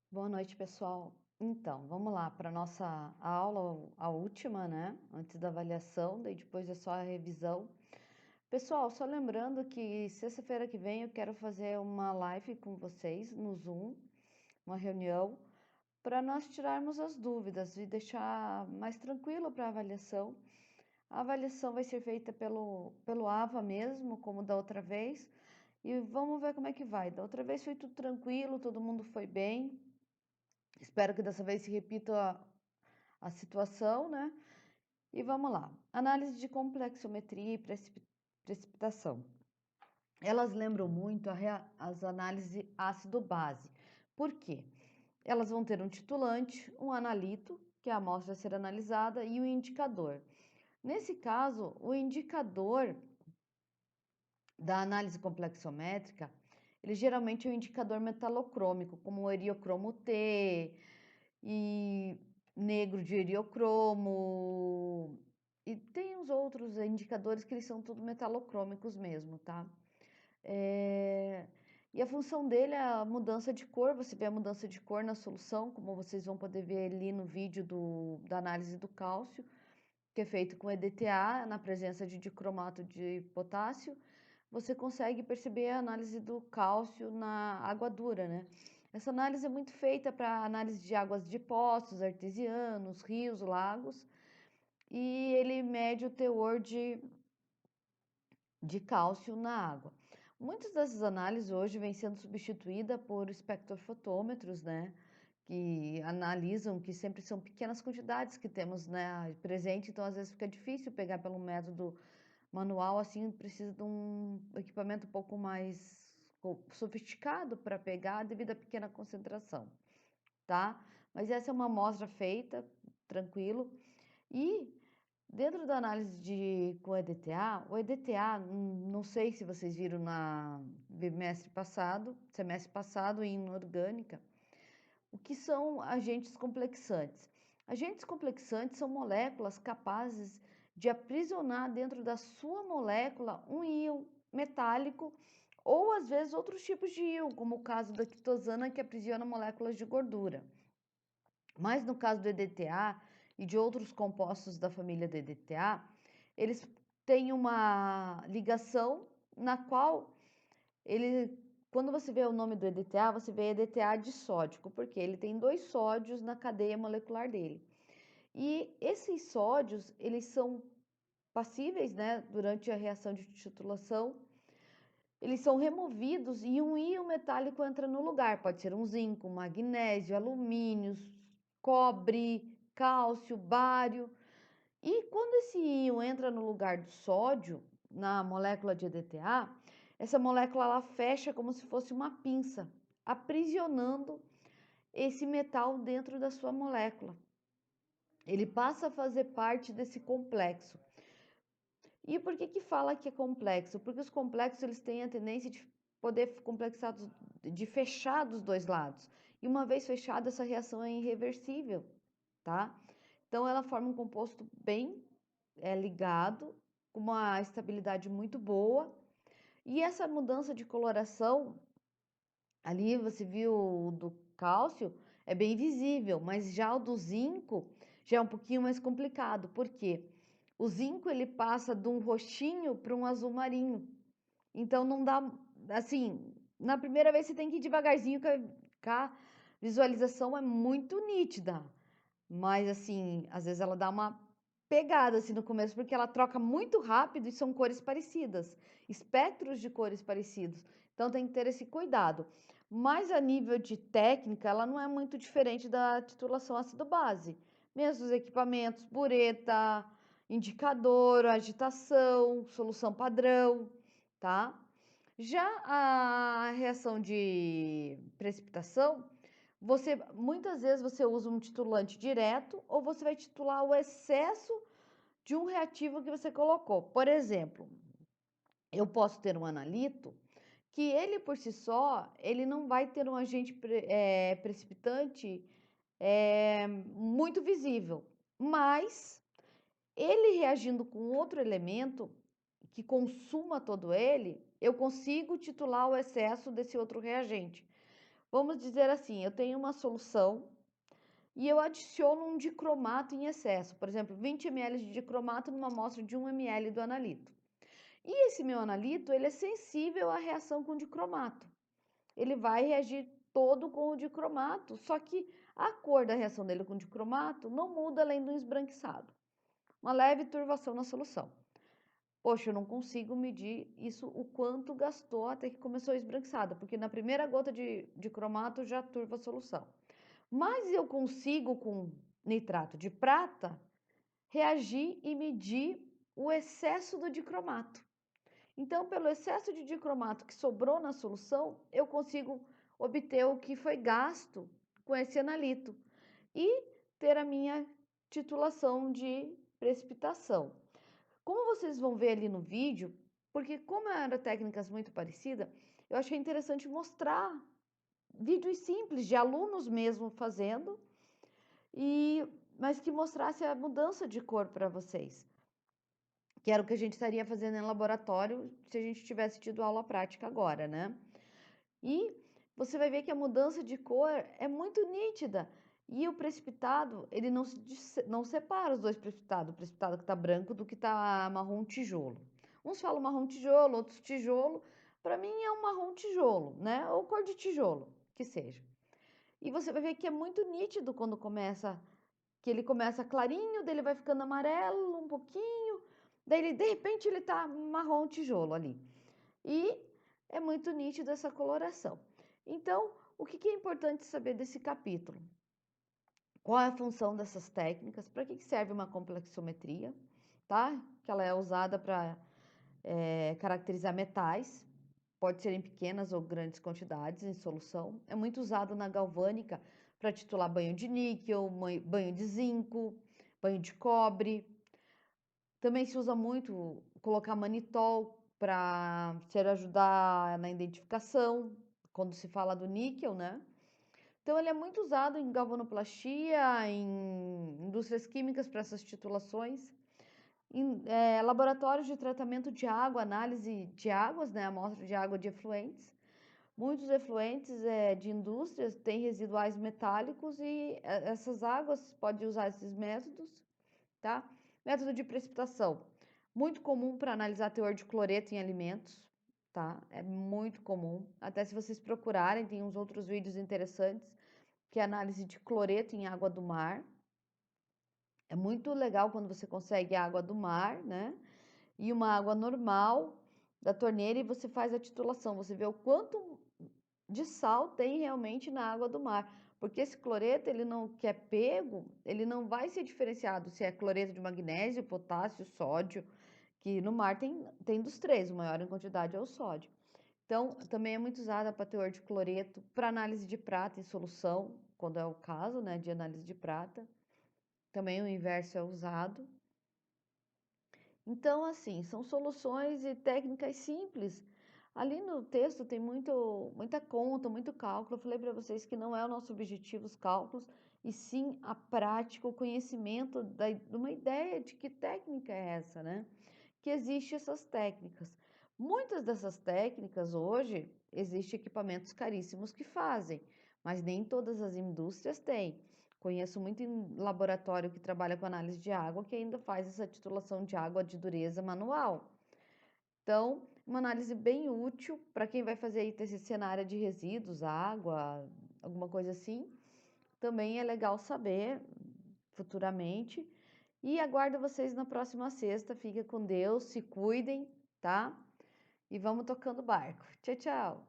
Boa noite, pessoal. Então, vamos lá para nossa aula, a última, né? Antes da avaliação, daí depois é só a revisão. Pessoal, só lembrando que sexta-feira que vem eu quero fazer uma live com vocês no Zoom, uma reunião, para nós tirarmos as dúvidas e deixar mais tranquilo para a avaliação. A avaliação vai ser feita pelo AVA mesmo, como da outra vez, e vamos ver como é que vai. Da outra vez foi tudo tranquilo, todo mundo foi bem. Espero que dessa vez se repita a situação, né? E vamos lá. Análise de complexometria e precipitação. Elas lembram muito as análises ácido-base. Por quê? Elas vão ter um titulante, um analito, que é a amostra a ser analisada, e o indicador. Nesse caso, o indicador da análise complexométrica, ele geralmente é um indicador metalocrômico, como o eriocromo T, e negro de eriocromo. E tem uns outros indicadores que eles são tudo metalocrômicos mesmo, tá? E a função dele é a mudança de cor. Você vê a mudança de cor na solução, como vocês vão poder ver ali no vídeo da análise do cálcio, que é feito com EDTA, na presença de dicromato de potássio. Você consegue perceber a análise do cálcio na água dura, né? Essa análise é muito feita para análise de águas de poços artesianos, rios, lagos, e ele mede o teor de cálcio na água. Muitas dessas análises hoje vêm sendo substituídas por espectrofotômetros, né? Que analisam, que sempre são pequenas quantidades que temos, né, presente, então às vezes fica difícil pegar pelo método manual, assim, precisa de um equipamento um pouco mais sofisticado para pegar devido à pequena concentração, tá? Mas essa é uma amostra feita, tranquilo. E dentro da análise com o EDTA, não sei se vocês viram na semestre passado em inorgânica, o que são agentes complexantes? Agentes complexantes são moléculas capazes de aprisionar dentro da sua molécula um íon metálico ou às vezes outros tipos de íon, como o caso da quitosana que aprisiona moléculas de gordura. Mas no caso do EDTA e de outros compostos da família do EDTA, eles têm uma ligação na qual ele, quando você vê o nome do EDTA, você vê EDTA disódico, porque ele tem dois sódios na cadeia molecular dele. E esses sódios, eles são passíveis, né, durante a reação de titulação, eles são removidos e um íon metálico entra no lugar. Pode ser um zinco, magnésio, alumínio, cobre, cálcio, bário. E quando esse íon entra no lugar do sódio, na molécula de EDTA, essa molécula ela fecha como se fosse uma pinça, aprisionando esse metal dentro da sua molécula. Ele passa a fazer parte desse complexo. E por que que fala que é complexo? Porque os complexos eles têm a tendência de poder complexados, de fechar dos dois lados. E uma vez fechada, essa reação é irreversível, tá? Então ela forma um composto bem ligado, com uma estabilidade muito boa. E essa mudança de coloração, ali você viu o do cálcio, é bem visível, mas já o do zinco já é um pouquinho mais complicado. Por quê? O zinco ele passa de um roxinho para um azul marinho. Então não dá, assim, na primeira vez você tem que ir devagarzinho, que a visualização é muito nítida. Mas assim, às vezes ela dá uma pegada assim no começo, porque ela troca muito rápido e são cores parecidas, espectros de cores parecidos. Então tem que ter esse cuidado. Mas a nível de técnica, ela não é muito diferente da titulação ácido-base. Mesmo os equipamentos, bureta, indicador, agitação, solução padrão, tá? Já a reação de precipitação, muitas vezes você usa um titulante direto ou você vai titular o excesso de um reativo que você colocou. Por exemplo, eu posso ter um analito que ele por si só, ele não vai ter um agente precipitante muito visível, mas ele reagindo com outro elemento que consuma todo ele, eu consigo titular o excesso desse outro reagente. Vamos dizer assim, eu tenho uma solução e eu adiciono um dicromato em excesso, por exemplo, 20 ml de dicromato numa amostra de 1 ml do analito. E esse meu analito, ele é sensível à reação com o dicromato. Ele vai reagir todo com o dicromato, só que a cor da reação dele com o dicromato não muda além do esbranquiçado. Uma leve turvação na solução. Poxa, eu não consigo medir isso, o quanto gastou até que começou a esbranquiçada, porque na primeira gota de cromato já turva a solução. Mas eu consigo, com nitrato de prata, reagir e medir o excesso do dicromato. Então, pelo excesso de dicromato que sobrou na solução, eu consigo obter o que foi gasto com esse analito e ter a minha titulação de precipitação. Como vocês vão ver ali no vídeo, porque como eram técnicas muito parecidas, eu achei interessante mostrar vídeos simples de alunos mesmo fazendo, mas que mostrasse a mudança de cor para vocês, que era o que a gente estaria fazendo em laboratório se a gente tivesse tido aula prática agora, né? E você vai ver que a mudança de cor é muito nítida. E o precipitado, ele não separa os dois precipitados, o precipitado que está branco do que está marrom tijolo. Uns falam marrom tijolo, outros tijolo. Para mim é um marrom tijolo, né? Ou cor de tijolo, que seja. E você vai ver que é muito nítido quando que ele começa clarinho, daí ele vai ficando amarelo um pouquinho, daí ele, de repente ele tá marrom tijolo ali. E é muito nítido essa coloração. Então, o que é importante saber desse capítulo? Qual é a função dessas técnicas? Para que serve uma complexometria? Tá? Que ela é usada para caracterizar metais, pode ser em pequenas ou grandes quantidades em solução. É muito usado na galvânica para titular banho de níquel, banho de zinco, banho de cobre. Também se usa muito colocar manitol para ajudar na identificação, quando se fala do níquel, né? Então, ele é muito usado em galvanoplastia, em indústrias químicas para essas titulações, em laboratórios de tratamento de água, análise de águas, né? Amostra de água de efluentes. Muitos efluentes de indústrias têm residuais metálicos e essas águas podem usar esses métodos, tá? Método de precipitação, muito comum para analisar teor de cloreto em alimentos, tá? É muito comum. Até se vocês procurarem, tem uns outros vídeos interessantes, que é análise de cloreto em água do mar. É muito legal quando você consegue água do mar, né? E uma água normal da torneira e você faz a titulação. Você vê o quanto de sal tem realmente na água do mar. Porque esse cloreto, ele não que é pego, ele não vai ser diferenciado se é cloreto de magnésio, potássio, sódio, que no mar tem dos três, o maior em quantidade é o sódio. Então, também é muito usada para teor de cloreto, para análise de prata em solução, quando é o caso, né, de análise de prata. Também o inverso é usado. Então, assim, são soluções e técnicas simples. Ali no texto tem muita conta, muito cálculo. Eu falei para vocês que não é o nosso objetivo os cálculos, e sim a prática, o conhecimento de uma ideia de que técnica é essa, né? Que existem essas técnicas. Muitas dessas técnicas hoje existem equipamentos caríssimos que fazem, mas nem todas as indústrias têm. Conheço muito em laboratório que trabalha com análise de água que ainda faz essa titulação de água de dureza manual. Então, uma análise bem útil para quem vai fazer aí TCC na área de resíduos, água, alguma coisa assim. Também é legal saber futuramente. E aguardo vocês na próxima sexta. Fiquem com Deus, se cuidem, tá? E vamos tocando o barco. Tchau, tchau!